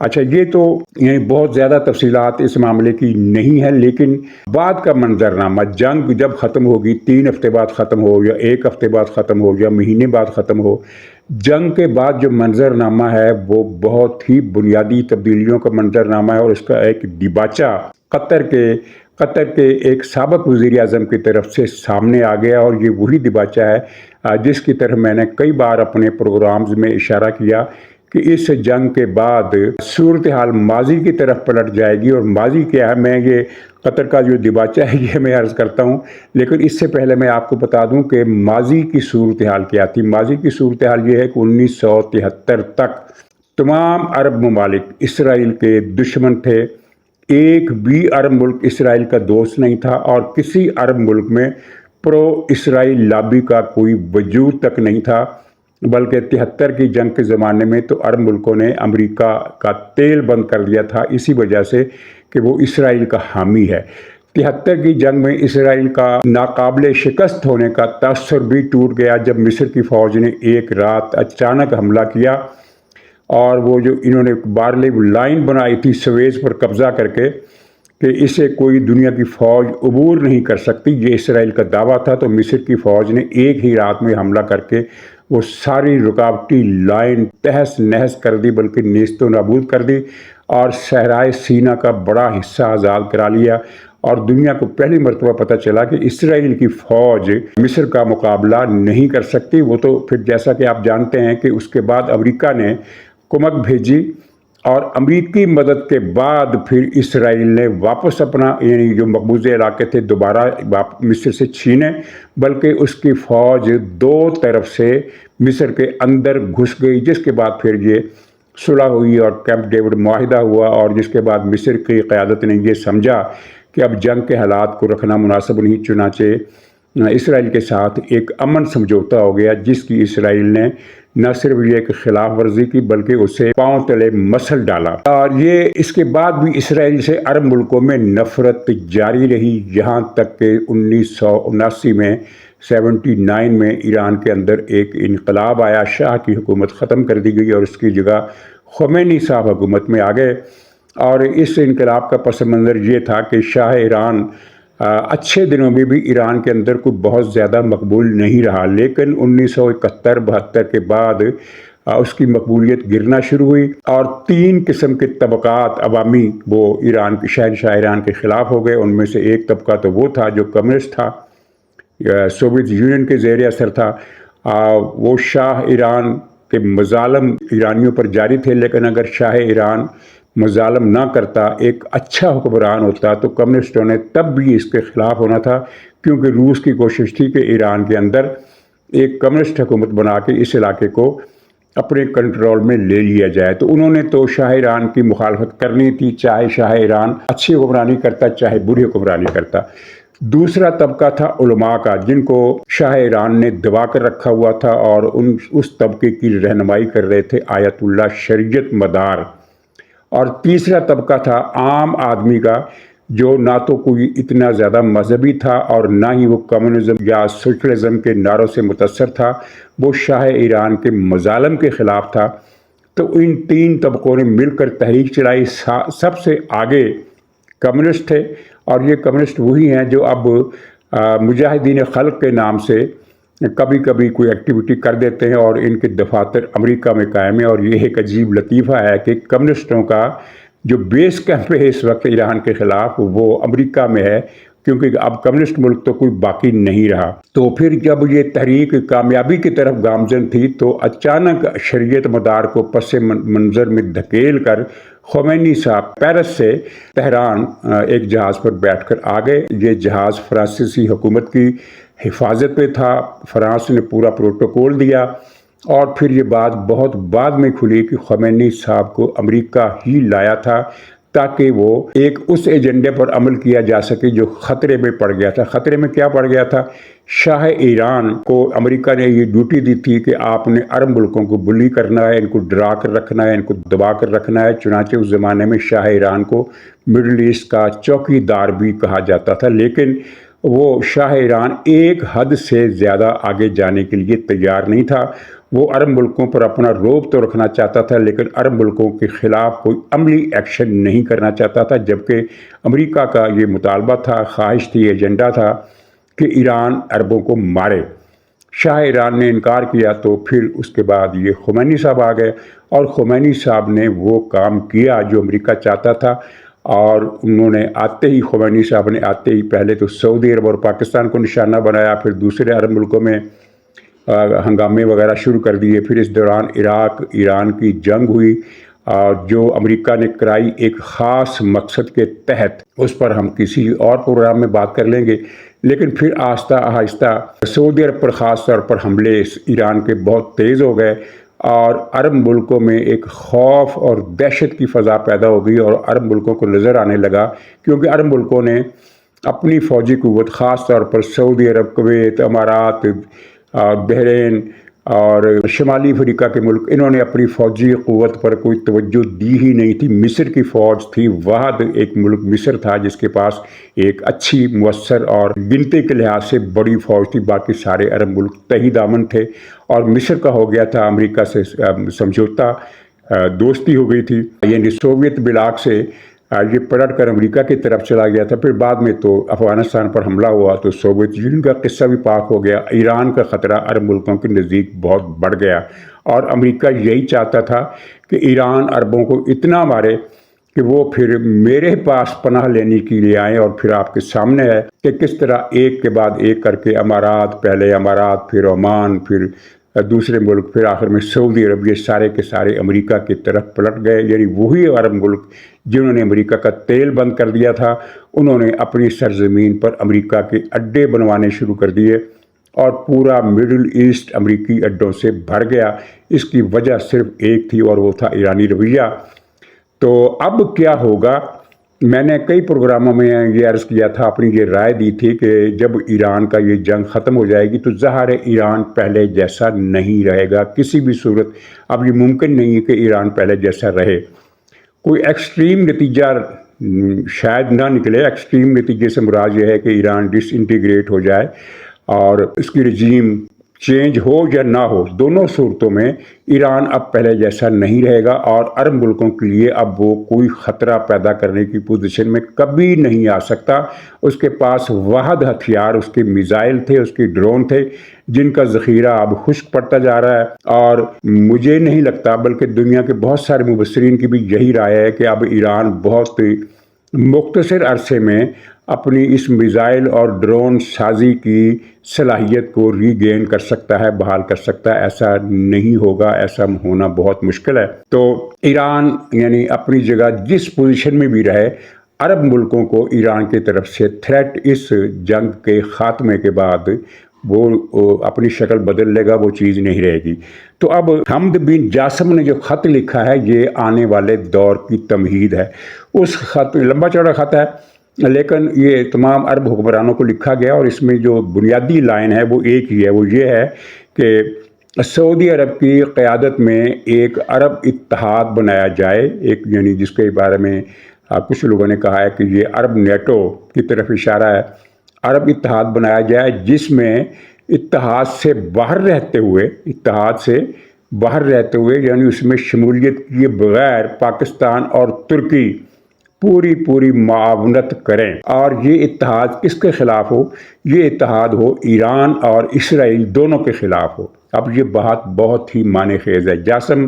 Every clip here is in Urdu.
اچھا یہ تو یعنی بہت زیادہ تفصیلات اس معاملے کی نہیں ہے، لیکن بعد کا منظرنامہ جنگ جب ختم ہوگی، 3 ہفتے بعد ختم ہو یا 1 ہفتے بعد ختم ہو یا مہینے بعد ختم ہو، جنگ کے بعد جو منظرنامہ ہے وہ بہت ہی بنیادی تبدیلیوں کا منظرنامہ ہے، اور اس کا ایک دیباچہ قطر کے ایک سابق وزیر اعظم کی طرف سے سامنے آ گیا، اور یہ وہی دیباچہ ہے جس کی طرف میں نے کئی بار اپنے پروگرامز میں اشارہ کیا کہ اس جنگ کے بعد صورتحال ماضی کی طرف پلٹ جائے گی۔ اور ماضی کیا ہے، میں یہ قطر کا جو دیباچہ ہے یہ میں عرض کرتا ہوں، لیکن اس سے پہلے میں آپ کو بتا دوں کہ ماضی کی صورتحال کیا تھی۔ ماضی کی صورتحال یہ ہے کہ 1973 تک تمام عرب ممالک اسرائیل کے دشمن تھے، ایک بھی عرب ملک اسرائیل کا دوست نہیں تھا، اور کسی عرب ملک میں پرو اسرائیل لابی کا کوئی وجود تک نہیں تھا، بلکہ 73 کی جنگ کے زمانے میں تو عرب ملکوں نے امریکہ کا تیل بند کر دیا تھا اسی وجہ سے کہ وہ اسرائیل کا حامی ہے۔ 73 کی جنگ میں اسرائیل کا ناقابل شکست ہونے کا تاثر بھی ٹوٹ گیا جب مصر کی فوج نے ایک رات اچانک حملہ کیا، اور وہ جو انہوں نے بارلے لائن بنائی تھی سویز پر قبضہ کر کے کہ اسے کوئی دنیا کی فوج عبور نہیں کر سکتی، یہ اسرائیل کا دعویٰ تھا، تو مصر کی فوج نے ایک ہی رات میں حملہ کر کے وہ ساری رکاوٹی لائن تہس نہس کر دی، بلکہ نیست و نابود کر دی، اور صحرائے سینا کا بڑا حصہ آزاد کرا لیا، اور دنیا کو پہلی مرتبہ پتہ چلا کہ اسرائیل کی فوج مصر کا مقابلہ نہیں کر سکتی۔ وہ تو پھر جیسا کہ آپ جانتے ہیں کہ اس کے بعد امریکہ نے کمک بھیجی، اور امریکی مدد کے بعد پھر اسرائیل نے واپس اپنا یعنی جو مقبوضہ علاقے تھے دوبارہ مصر سے چھینے، بلکہ اس کی فوج 2 طرف سے مصر کے اندر گھس گئی، جس کے بعد پھر یہ صلح ہوئی اور کیمپ ڈیوڈ معاہدہ ہوا، اور جس کے بعد مصر کی قیادت نے یہ سمجھا کہ اب جنگ کے حالات کو رکھنا مناسب نہیں، چنانچہ اسرائیل کے ساتھ ایک امن سمجھوتا ہو گیا، جس کی اسرائیل نے نہ صرف یہ ایک خلاف ورزی کی بلکہ اسے پاؤں تلے مسل ڈالا، اور یہ اس کے بعد بھی اسرائیل سے عرب ملکوں میں نفرت جاری رہی، یہاں تک کہ 1979 میں 79 میں ایران کے اندر ایک انقلاب آیا، شاہ کی حکومت ختم کر دی گئی اور اس کی جگہ خمینی صاحب حکومت میں آ گئے، اور اس انقلاب کا پس منظر یہ تھا کہ شاہ ایران اچھے دنوں میں بھی ایران کے اندر کوئی بہت زیادہ مقبول نہیں رہا، لیکن 1971-72 کے بعد اس کی مقبولیت گرنا شروع ہوئی، اور 3 قسم کے طبقات عوامی وہ شہنشاہ ایران کے خلاف ہو گئے۔ ان میں سے ایک طبقہ تو وہ تھا جو کمیونسٹ تھا، سوویت یونین کے زیر اثر تھا، وہ شاہ ایران کے مظالم ایرانیوں پر جاری تھے، لیکن اگر شاہ ایران مظالم نہ کرتا، ایک اچھا حکمران ہوتا، تو کمیونسٹوں نے تب بھی اس کے خلاف ہونا تھا، کیونکہ روس کی کوشش تھی کہ ایران کے اندر ایک کمیونسٹ حکومت بنا کے اس علاقے کو اپنے کنٹرول میں لے لیا جائے۔ تو انہوں نے تو شاہ ایران کی مخالفت کرنی تھی، چاہے شاہ ایران اچھی حکمرانی کرتا چاہے بری حکمرانی کرتا۔ دوسرا طبقہ تھا علماء کا، جن کو شاہ ایران نے دبا کر رکھا ہوا تھا، اور اس طبقے کی رہنمائی کر رہے تھے آیت اللہ شریعت مدار۔ اور تیسرا طبقہ تھا عام آدمی کا، جو نہ تو کوئی اتنا زیادہ مذہبی تھا اور نہ ہی وہ کمیونزم یا سوشلزم کے نعروں سے متاثر تھا، وہ شاہ ایران کے مظالم کے خلاف تھا۔ تو ان 3 طبقوں نے مل کر تحریک چلائی، سب سے آگے کمیونسٹ تھے، اور یہ کمیونسٹ وہی ہیں جو اب مجاہدین خلق کے نام سے کبھی کبھی کوئی ایکٹیویٹی کر دیتے ہیں، اور ان کے دفاتر امریکہ میں قائم ہیں۔ اور یہ ایک عجیب لطیفہ ہے کہ کمیونسٹوں کا جو بیس کیمپ ہے اس وقت ایران کے خلاف وہ امریکہ میں ہے، کیونکہ اب کمیونسٹ ملک تو کوئی باقی نہیں رہا۔ تو پھر جب یہ تحریک کامیابی کی طرف گامزن تھی، تو اچانک شریعت مدار کو پس منظر میں دھکیل کر خمینی صاحب پیرس سے تہران ایک جہاز پر بیٹھ کر آ گئے۔ یہ جہاز فرانسیسی حکومت کی حفاظت پہ تھا، فرانس نے پورا پروٹوکول دیا، اور پھر یہ بات بہت بعد میں کھلی کہ خمینی صاحب کو امریکہ ہی لایا تھا تاکہ وہ ایک اس ایجنڈے پر عمل کیا جا سکے جو خطرے میں پڑ گیا تھا۔ خطرے میں کیا پڑ گیا تھا؟ شاہ ایران کو امریکہ نے یہ ڈیوٹی دی تھی کہ آپ نے عرب ملکوں کو بلی کرنا ہے، ان کو ڈرا کر رکھنا ہے، ان کو دبا کر رکھنا ہے۔ چنانچہ اس زمانے میں شاہ ایران کو مڈل ایسٹ کا چوکی دار بھی کہا جاتا تھا، لیکن وہ شاہ ایران ایک حد سے زیادہ آگے جانے کے لیے تیار نہیں تھا، وہ عرب ملکوں پر اپنا روب تو رکھنا چاہتا تھا لیکن عرب ملکوں کے خلاف کوئی عملی ایکشن نہیں کرنا چاہتا تھا، جبکہ امریکہ کا یہ مطالبہ تھا، خواہش تھی، ایجنڈا تھا کہ ایران عربوں کو مارے۔ شاہ ایران نے انکار کیا تو پھر اس کے بعد یہ خمینی صاحب آ گئے اور خمینی صاحب نے وہ کام کیا جو امریکہ چاہتا تھا، اور انہوں نے خمینی صاحب نے آتے ہی پہلے تو سعودی عرب اور پاکستان کو نشانہ بنایا، پھر دوسرے عرب ملکوں میں ہنگامے وغیرہ شروع کر دیے۔ پھر اس دوران عراق ایران کی جنگ ہوئی جو امریکہ نے کرائی ایک خاص مقصد کے تحت، اس پر ہم کسی اور پروگرام میں بات کر لیں گے۔ لیکن پھر آہستہ آہستہ سعودی عرب پر خاص طور پر حملے ایران کے بہت تیز ہو گئے اور عرب ملکوں میں ایک خوف اور دہشت کی فضا پیدا ہو گئی، اور عرب ملکوں کو نظر آنے لگا کیونکہ عرب ملکوں نے اپنی فوجی قوت خاص طور پر سعودی عرب، کویت، امارات، بحرین اور شمالی افریقہ کے ملک، انہوں نے اپنی فوجی قوت پر کوئی توجہ دی ہی نہیں تھی۔ مصر کی فوج تھی، واحد ایک ملک مصر تھا جس کے پاس ایک اچھی مؤثر اور گنتی کے لحاظ سے بڑی فوج تھی، باقی سارے عرب ملک تحت دامن تھے، اور مصر کا ہو گیا تھا امریکہ سے سمجھوتا، دوستی ہو گئی تھی، یعنی سوویت بلاک سے یہ پلٹ کر امریکہ کی طرف چلا گیا تھا۔ پھر بعد میں تو افغانستان پر حملہ ہوا تو سوویت یونین کا قصہ بھی پاک ہو گیا۔ ایران کا خطرہ عرب ملکوں کے نزدیک بہت بڑھ گیا، اور امریکہ یہی چاہتا تھا کہ ایران عربوں کو اتنا مارے کہ وہ پھر میرے پاس پناہ لینے کے لیے آئیں، اور پھر آپ کے سامنے ہے کہ کس طرح ایک کے بعد ایک کر کے امارات، پہلے امارات، پھر عمان، پھر دوسرے ملک، پھر آخر میں سعودی عرب، یہ سارے کے سارے امریکہ کی طرف پلٹ گئے۔ یعنی وہی عرب ملک جنہوں نے امریکہ کا تیل بند کر دیا تھا، انہوں نے اپنی سرزمین پر امریکہ کے اڈے بنوانے شروع کر دیے، اور پورا مڈل ایسٹ امریکی اڈوں سے بھر گیا۔ اس کی وجہ صرف ایک تھی اور وہ تھا ایرانی رویہ۔ تو اب کیا ہوگا؟ میں نے کئی پروگراموں میں یہ عرض کیا تھا، اپنی یہ رائے دی تھی کہ جب ایران کا یہ جنگ ختم ہو جائے گی تو ظاہر ہے ایران پہلے جیسا نہیں رہے گا کسی بھی صورت۔ اب یہ ممکن نہیں ہے کہ ایران پہلے جیسا رہے، کوئی ایکسٹریم نتیجہ شاید نہ نکلے۔ ایکسٹریم نتیجے سے مراد یہ ہے کہ ایران ڈس انٹیگریٹ ہو جائے اور اس کی رجیم چینج ہو یا نہ ہو، دونوں صورتوں میں ایران اب پہلے جیسا نہیں رہے گا، اور عرب ملکوں کے لیے اب وہ کوئی خطرہ پیدا کرنے کی پوزیشن میں کبھی نہیں آ سکتا۔ اس کے پاس واحد ہتھیار اس کے میزائل تھے، اس کے ڈرون تھے، جن کا ذخیرہ اب خشک پڑتا جا رہا ہے، اور مجھے نہیں لگتا بلکہ دنیا کے بہت سارے مبصرین کی بھی یہی رائے ہے کہ اب ایران بہت مختصر عرصے میں اپنی اس میزائل اور ڈرون سازی کی صلاحیت کو ری گین کر سکتا ہے، بحال کر سکتا ہے۔ ایسا نہیں ہوگا، ایسا ہونا بہت مشکل ہے۔ تو ایران یعنی اپنی جگہ جس پوزیشن میں بھی رہے، عرب ملکوں کو ایران کی طرف سے تھریٹ اس جنگ کے خاتمے کے بعد وہ اپنی شکل بدل لے گا، وہ چیز نہیں رہے گی۔ تو اب حمد بن جاسم نے جو خط لکھا ہے یہ آنے والے دور کی تمہید ہے۔ اس خط لمبا چوڑا خط ہے لیکن یہ تمام عرب حکمرانوں کو لکھا گیا، اور اس میں جو بنیادی لائن ہے وہ ایک ہی ہے، وہ یہ ہے کہ سعودی عرب کی قیادت میں ایک عرب اتحاد بنایا جائے، ایک یعنی جس کے بارے میں کچھ لوگوں نے کہا ہے کہ یہ عرب نیٹو کی طرف اشارہ ہے، عرب اتحاد بنایا جائے جس میں اتحاد سے باہر رہتے ہوئے یعنی اس میں شمولیت کیے بغیر پاکستان اور ترکی پوری معاونت کریں۔ اور یہ اتحاد کس کے خلاف ہو؟ یہ اتحاد ہو ایران اور اسرائیل دونوں کے خلاف ہو۔ اب یہ بات بہت ہی معنی خیز ہے۔ جاسم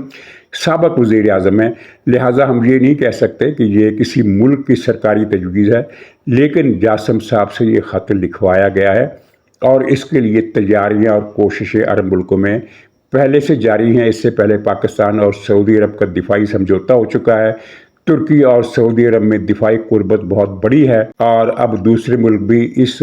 سابق وزیر اعظم ہے، لہٰذا ہم یہ نہیں کہہ سکتے کہ یہ کسی ملک کی سرکاری تجویز ہے، لیکن جاسم صاحب سے یہ خط لکھوایا گیا ہے، اور اس کے لیے تیاریاں اور کوششیں عرب ملکوں میں پہلے سے جاری ہیں۔ اس سے پہلے پاکستان اور سعودی عرب کا دفاعی سمجھوتا ہو چکا ہے، ترکی اور سعودی عرب میں دفاعی قربت بہت بڑی ہے، اور اب دوسرے ملک بھی اس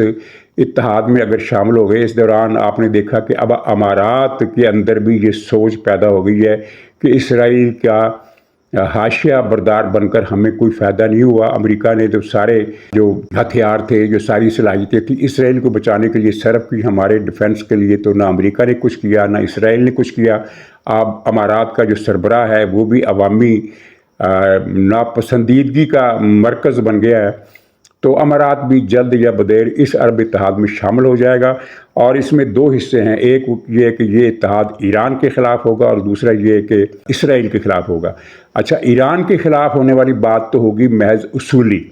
اتحاد میں اگر شامل ہو گئے۔ اس دوران آپ نے دیکھا کہ اب امارات کے اندر بھی یہ سوچ پیدا ہو گئی ہے کہ اسرائیل کا حاشیہ بردار بن کر ہمیں کوئی فائدہ نہیں ہوا۔ امریکہ نے تو سارے جو ہتھیار تھے، جو ساری صلاحیتیں تھیں اسرائیل کو بچانے کے لیے صرف کی، ہمارے ڈیفنس کے لیے تو نہ امریکہ نے کچھ کیا نہ اسرائیل نے کچھ کیا۔ اب امارات کا جو سربراہ ہے وہ بھی عوامی ناپسندیدگی کا مرکز بن گیا ہے، تو امارات بھی جلد یا بدیر اس عرب اتحاد میں شامل ہو جائے گا، اور اس میں دو حصے ہیں، ایک یہ کہ یہ اتحاد ایران کے خلاف ہوگا اور دوسرا یہ کہ اسرائیل کے خلاف ہوگا۔ اچھا، ایران کے خلاف ہونے والی بات تو ہوگی محض اصولی،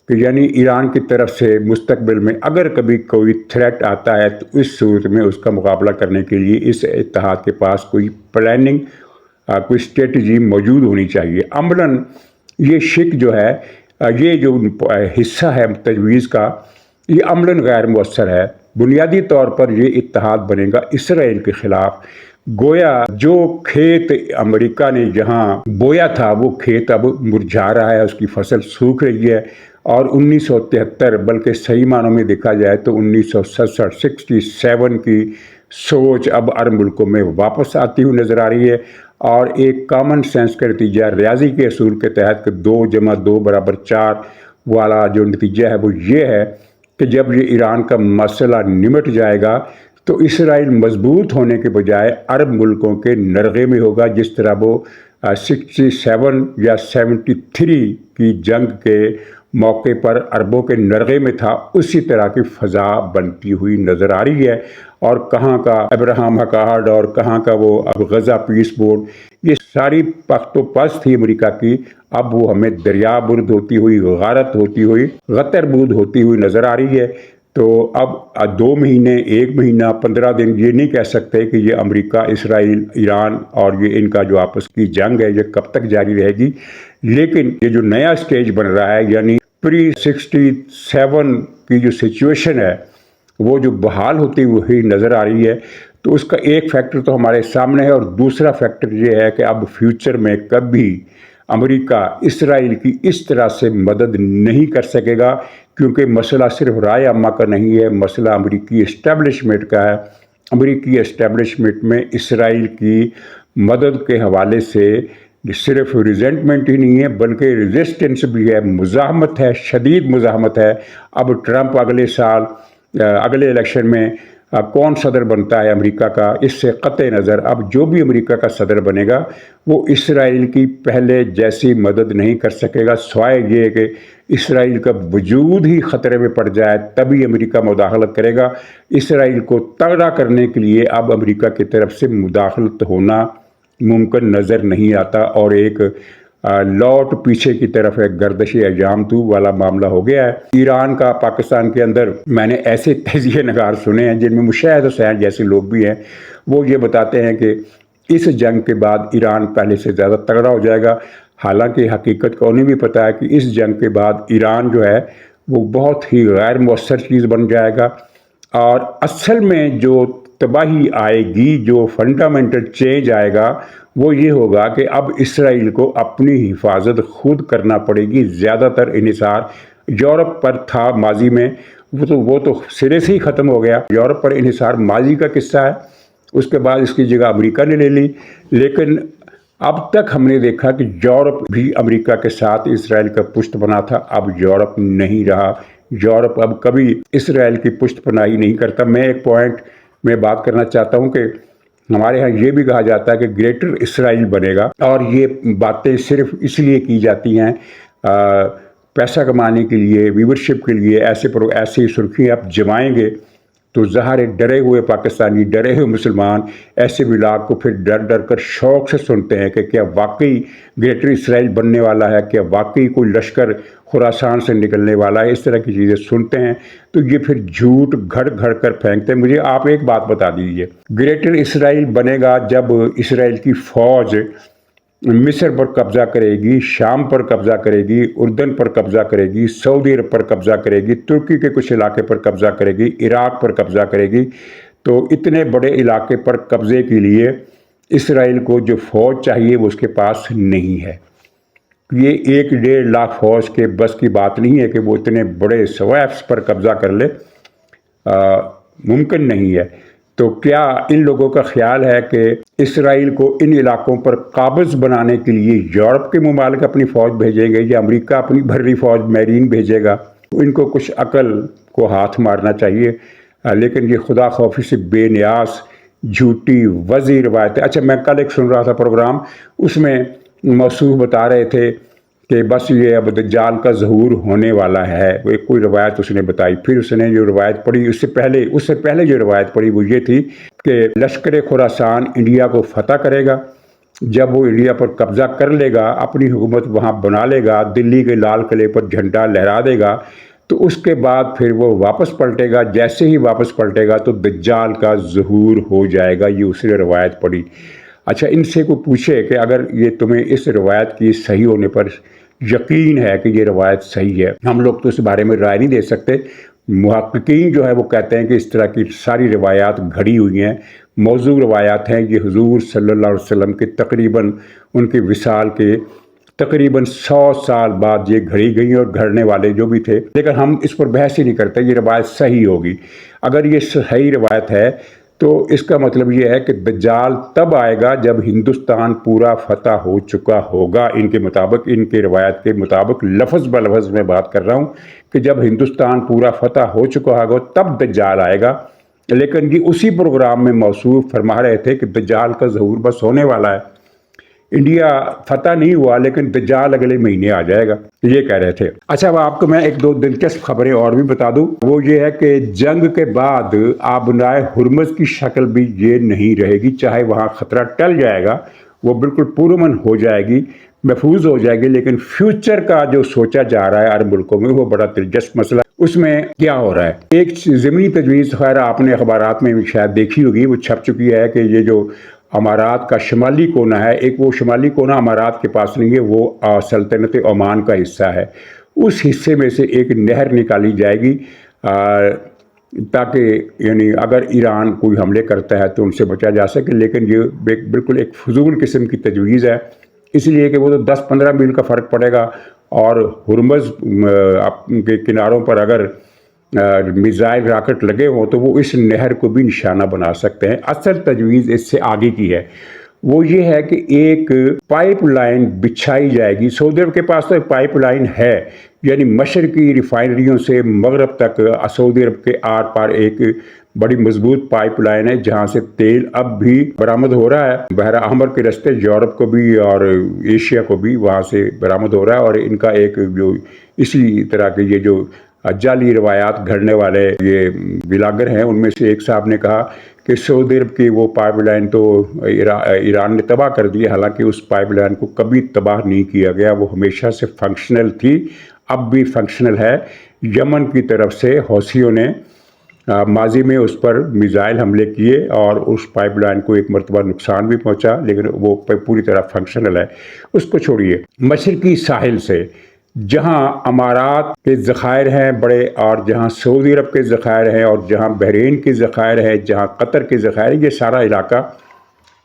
کہ یعنی ایران کی طرف سے مستقبل میں اگر کبھی کوئی تھریٹ آتا ہے تو اس صورت میں اس کا مقابلہ کرنے کے لیے اس اتحاد کے پاس کوئی پلاننگ، کوئی اسٹریٹجی موجود ہونی چاہیے۔ عملاً یہ شک جو ہے، یہ جو حصہ ہے تجویز کا، یہ عملاً غیر مؤثر ہے۔ بنیادی طور پر یہ اتحاد بنے گا اسرائیل کے خلاف۔ گویا جو کھیت امریکہ نے جہاں بویا تھا وہ کھیت اب مرجھا رہا ہے، اس کی فصل سوکھ رہی ہے، اور 1973 بلکہ صحیح معنوں میں دیکھا جائے تو 1967 کی سوچ اب عرب ملکوں میں واپس آتی ہوئی نظر آ رہی ہے، اور ایک کامن سینس کا نتیجہ ریاضی کے اصول کے تحت کہ 2 + 2 = 4 والا جو نتیجہ ہے وہ یہ ہے کہ جب یہ ایران کا مسئلہ نمٹ جائے گا تو اسرائیل مضبوط ہونے کے بجائے عرب ملکوں کے نرغے میں ہوگا، جس طرح وہ 67 یا 73 کی جنگ کے موقع پر عربوں کے نرغے میں تھا، اسی طرح کی فضا بنتی ہوئی نظر آ رہی ہے۔ اور کہاں کا ابراہم اکارڈ اور کہاں کا وہ اب غزہ پیس بورڈ، یہ ساری پخت و پس تھی امریکہ کی، اب وہ ہمیں دریا برد ہوتی ہوئی، غارت ہوتی ہوئی، غتر بود ہوتی ہوئی نظر آ رہی ہے۔ تو اب 2 مہینے، 1 مہینہ، 15 دن یہ نہیں کہہ سکتے کہ یہ امریکہ، اسرائیل، ایران اور یہ ان کا جو آپس کی جنگ ہے یہ کب تک جاری رہے گی، لیکن یہ جو نیا سٹیج بن رہا ہے، یعنی پری 67 کی جو سچویشن ہے وہ جو بحال ہوتی ہوئی نظر آ رہی ہے، تو اس کا ایک فیکٹر تو ہمارے سامنے ہے، اور دوسرا فیکٹر یہ ہے کہ اب فیوچر میں کبھی امریکہ اسرائیل کی اس طرح سے مدد نہیں کر سکے گا، کیونکہ مسئلہ صرف رائے عامہ کا نہیں ہے، مسئلہ امریکی اسٹیبلشمنٹ کا ہے۔ امریکی اسٹیبلشمنٹ میں اسرائیل کی مدد کے حوالے سے صرف ریزنٹمنٹ ہی نہیں ہے بلکہ ریزسٹنس بھی ہے، مزاحمت ہے، شدید مزاحمت ہے۔ اب ٹرمپ اگلے سال اگلے الیکشن میں کون صدر بنتا ہے امریکہ کا، اس سے قطع نظر اب جو بھی امریکہ کا صدر بنے گا وہ اسرائیل کی پہلے جیسی مدد نہیں کر سکے گا، سوائے یہ کہ اسرائیل کا وجود ہی خطرے میں پڑ جائے تبھی امریکہ مداخلت کرے گا۔ اسرائیل کو تگڑا کرنے کے لیے اب امریکہ کی طرف سے مداخلت ہونا ممکن نظر نہیں آتا، اور ایک لوٹ پیچھے کی طرف ایک گردش ایام تو والا معاملہ ہو گیا ہے۔ ایران کا پاکستان کے اندر میں نے ایسے تجزیہ نگار سنے ہیں جن میں مشاہد حسین جیسے لوگ بھی ہیں، وہ یہ بتاتے ہیں کہ اس جنگ کے بعد ایران پہلے سے زیادہ تگڑا ہو جائے گا، حالانکہ حقیقت کو انہیں بھی پتہ ہے کہ اس جنگ کے بعد ایران جو ہے وہ بہت ہی غیر مؤثر چیز بن جائے گا، اور اصل میں جو تباہی آئے گی، جو فنڈامنٹل چینج آئے گا وہ یہ ہوگا کہ اب اسرائیل کو اپنی حفاظت خود کرنا پڑے گی۔ زیادہ تر انحصار یورپ پر تھا ماضی میں، وہ تو سرے سے ہی ختم ہو گیا۔ یورپ پر انحصار ماضی کا قصہ ہے، اس کے بعد اس کی جگہ امریکہ نے لے لی، لیکن اب تک ہم نے دیکھا کہ یورپ بھی امریکہ کے ساتھ اسرائیل کا پشت بنا تھا، اب یورپ نہیں رہا۔ یورپ اب کبھی اسرائیل کی پشت پناہی نہیں کرتا۔ میں ایک پوائنٹ میں بات کرنا چاہتا ہوں کہ ہمارے ہاں یہ بھی کہا جاتا ہے کہ گریٹر اسرائیل بنے گا، اور یہ باتیں صرف اس لیے کی جاتی ہیں پیسہ کمانے کے لیے، ویورشپ کے لیے۔ ایسی سرخی آپ جمائیں گے تو ظاہر ڈرے ہوئے پاکستانی، ڈرے ہوئے مسلمان ایسے ولاگ کو پھر ڈر ڈر کر شوق سے سنتے ہیں کہ کیا واقعی گریٹر اسرائیل بننے والا ہے، کیا واقعی کوئی لشکر خراسان سے نکلنے والا ہے، اس طرح کی چیزیں سنتے ہیں تو یہ پھر جھوٹ گھڑ گھڑ کر پھینکتے ہیں۔ مجھے آپ ایک بات بتا دیجئے، گریٹر اسرائیل بنے گا جب اسرائیل کی فوج مصر پر قبضہ کرے گی، شام پر قبضہ کرے گی، اردن پر قبضہ کرے گی، سعودی عرب پر قبضہ کرے گی، ترکی کے کچھ علاقے پر قبضہ کرے گی، عراق پر قبضہ کرے گی۔ تو اتنے بڑے علاقے پر قبضے کے لیے اسرائیل کو جو فوج چاہیے وہ اس کے پاس نہیں ہے۔ یہ 1-1.5 لاکھ فوج کے بس کی بات نہیں ہے کہ وہ اتنے بڑے سویپس پر قبضہ کر لے، ممکن نہیں ہے۔ تو کیا ان لوگوں کا خیال ہے کہ اسرائیل کو ان علاقوں پر قابض بنانے کے لیے یورپ کے ممالک اپنی فوج بھیجیں گے یا امریکہ اپنی بھری فوج میرین بھیجے گا؟ ان کو کچھ عقل کو ہاتھ مارنا چاہیے، لیکن یہ خدا خوفی سے بے نیاز جھوٹی وضعی روایتیں۔ اچھا، میں کل ایک سن رہا تھا پروگرام، اس میں موصوف بتا رہے تھے کہ بس یہ اب دجال کا ظہور ہونے والا ہے، وہ ایک کوئی روایت اس نے بتائی۔ پھر اس نے جو روایت پڑھی اس سے پہلے جو روایت پڑھی وہ یہ تھی کہ لشکر خراسان انڈیا کو فتح کرے گا، جب وہ انڈیا پر قبضہ کر لے گا، اپنی حکومت وہاں بنا لے گا، دلی کے لال قلعے پر جھنڈا لہرا دے گا، تو اس کے بعد پھر وہ واپس پلٹے گا۔ جیسے ہی واپس پلٹے گا تو دجال کا ظہور ہو جائے گا، یہ اس نے روایت پڑھی۔ اچھا، ان سے کوئی پوچھے کہ اگر یہ تمہیں اس روایت کی صحیح ہونے پر یقین ہے کہ یہ روایت صحیح ہے، ہم لوگ تو اس بارے میں رائے نہیں دے سکتے، محققین جو ہے وہ کہتے ہیں کہ اس طرح کی ساری روایات گھڑی ہوئی ہیں، موضوع روایات ہیں، یہ حضور صلی اللہ علیہ وسلم کے تقریباً ان کے وصال کے تقریباً 100 سال بعد یہ گھڑی گئی اور گھڑنے والے جو بھی تھے، لیکن ہم اس پر بحث ہی نہیں کرتے، یہ روایت صحیح ہوگی۔ اگر یہ صحیح روایت ہے تو اس کا مطلب یہ ہے کہ دجال تب آئے گا جب ہندوستان پورا فتح ہو چکا ہوگا، ان کے مطابق، ان کے روایت کے مطابق، لفظ بلفظ میں بات کر رہا ہوں کہ جب ہندوستان پورا فتح ہو چکا ہوگا تب دجال آئے گا۔ لیکن یہ اسی پروگرام میں موصوف فرما رہے تھے کہ دجال کا ظہور بس ہونے والا ہے، انڈیا فتح نہیں ہوا لیکن دجال اگلے مہینے آ جائے گا، یہ کہہ رہے تھے۔ اچھا، اب آپ کو میں ایک دو دلچسپ خبریں اور بھی بتا دوں، وہ یہ ہے کہ جنگ کے بعد آبنائے ہرمز کی شکل بھی یہ نہیں رہے گی، چاہے وہاں خطرہ ٹل جائے گا، وہ بالکل پرامن ہو جائے گی، محفوظ ہو جائے گی، لیکن فیوچر کا جو سوچا جا رہا ہے عرب ملکوں میں وہ بڑا دلچسپ مسئلہ ہے۔ اس میں کیا ہو رہا ہے، ایک ضمنی تجویز خیر آپ نے اخبارات میں بھی شاید دیکھی ہوگی، وہ چھپ چکی ہے کہ یہ جو امارات کا شمالی کونا ہے، ایک وہ شمالی کونا امارات کے پاس نہیں ہے، وہ سلطنت عمان کا حصہ ہے، اس حصے میں سے ایک نہر نکالی جائے گی تاکہ یعنی اگر ایران کوئی حملے کرتا ہے تو ان سے بچا جا سکے، لیکن یہ بالکل ایک فضول قسم کی تجویز ہے، اس لیے کہ وہ تو 10-15 میل کا فرق پڑے گا، اور ہرمز کے کناروں پر اگر میزائل راکٹ لگے ہوں تو وہ اس نہر کو بھی نشانہ بنا سکتے ہیں۔ اصل تجویز اس سے آگے کی ہے، وہ یہ ہے کہ ایک پائپ لائن بچھائی جائے گی۔ سعودی عرب کے پاس تو ایک پائپ لائن ہے، یعنی مشرقی ریفائنریوں سے مغرب تک سعودی عرب کے آر پار ایک بڑی مضبوط پائپ لائن ہے جہاں سے تیل اب بھی برآمد ہو رہا ہے، بحر احمر کے راستے یورپ کو بھی اور ایشیا کو بھی وہاں سے برآمد ہو رہا ہے۔ اور ان کا ایک جو اسی طرح کے یہ جو جعلی روایات گھڑنے والے یہ بلاگر ہیں، ان میں سے ایک صاحب نے کہا کہ سعودی عرب کی وہ پائپ لائن تو ایران نے تباہ کر دی، حالانکہ اس پائپ لائن کو کبھی تباہ نہیں کیا گیا، وہ ہمیشہ سے فنکشنل تھی، اب بھی فنکشنل ہے۔ یمن کی طرف سے حوثیوں نے ماضی میں اس پر میزائل حملے کیے اور اس پائپ لائن کو ایک مرتبہ نقصان بھی پہنچا، لیکن وہ پوری طرح فنکشنل ہے۔ اس کو چھوڑیے، مشرقی ساحل سے جہاں امارات کے ذخائر ہیں بڑے، اور جہاں سعودی عرب کے ذخائر ہیں، اور جہاں بحرین کے ذخائر ہیں، جہاں قطر کے ذخائر ہیں، یہ سارا علاقہ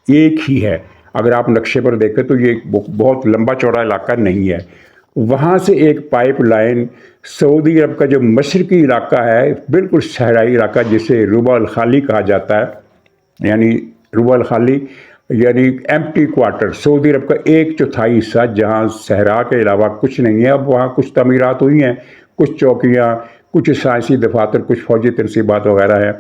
ایک ہی ہے۔ اگر آپ نقشے پر دیکھیں تو یہ بہت لمبا چوڑا علاقہ نہیں ہے۔ وہاں سے ایک پائپ لائن سعودی عرب کا جو مشرقی علاقہ ہے، بالکل صحرائی علاقہ جسے ربع الخالی کہا جاتا ہے، یعنی ربع الخالی یعنی ایمپٹی کوارٹر، سعودی عرب کا 1/4 حصہ جہاں صحرا کے علاوہ کچھ نہیں ہے۔ اب وہاں کچھ تعمیرات ہوئی ہیں، کچھ چوکیاں، کچھ سائنسی دفاتر، کچھ فوجی تنصیبات وغیرہ ہیں،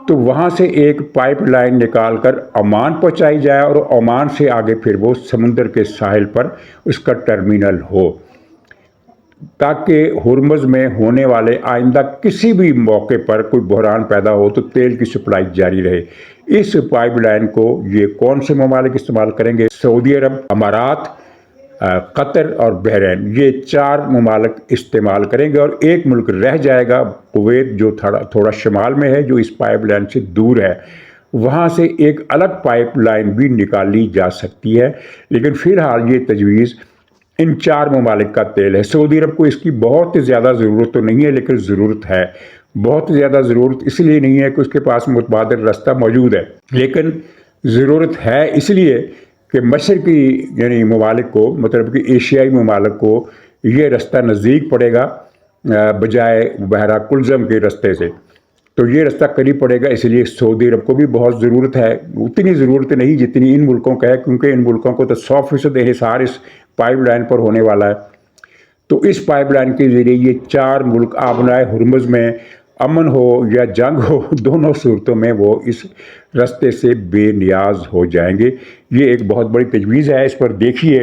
تو وہاں سے ایک پائپ لائن نکال کر عمان پہنچائی جائے اور عمان سے آگے پھر وہ سمندر کے ساحل پر اس کا ٹرمینل ہو، تاکہ ہرمز میں ہونے والے آئندہ کسی بھی موقع پر کوئی بحران پیدا ہو تو تیل کی سپلائی جاری رہے۔ اس پائپ لائن کو یہ کون سے ممالک استعمال کریں گے؟ سعودی عرب، امارات، قطر اور بحرین، یہ 4 ممالک استعمال کریں گے، اور ایک ملک رہ جائے گا کویت، جو تھوڑا شمال میں ہے، جو اس پائپ لائن سے دور ہے۔ وہاں سے ایک الگ پائپ لائن بھی نکالی جا سکتی ہے، لیکن فی الحال یہ تجویز ان 4 ممالک کا تیل ہے۔ سعودی عرب کو اس کی بہت زیادہ ضرورت تو نہیں ہے، لیکن ضرورت ہے۔ بہت زیادہ ضرورت اس لیے نہیں ہے کہ اس کے پاس متبادل راستہ موجود ہے، لیکن ضرورت ہے اس لیے کہ مشرقی یعنی ممالک کو، مطلب کہ ایشیائی ممالک کو یہ راستہ نزدیک پڑے گا بجائے بحیرہ کلزم کے راستے سے، تو یہ راستہ قریب پڑے گا، اس لیے سعودی عرب کو بھی بہت ضرورت ہے۔ اتنی ضرورت نہیں جتنی ان ملکوں کا ہے، کیونکہ ان ملکوں کو تو 100% انحصار اس پائپ لائن پر ہونے والا ہے۔ تو اس پائپ لائن کے ذریعے یہ 4 ملک آبنائے ہرمز میں امن ہو یا جنگ ہو، دونوں صورتوں میں وہ اس راستے سے بے نیاز ہو جائیں گے۔ یہ ایک بہت بڑی تجویز ہے، اس پر دیکھیے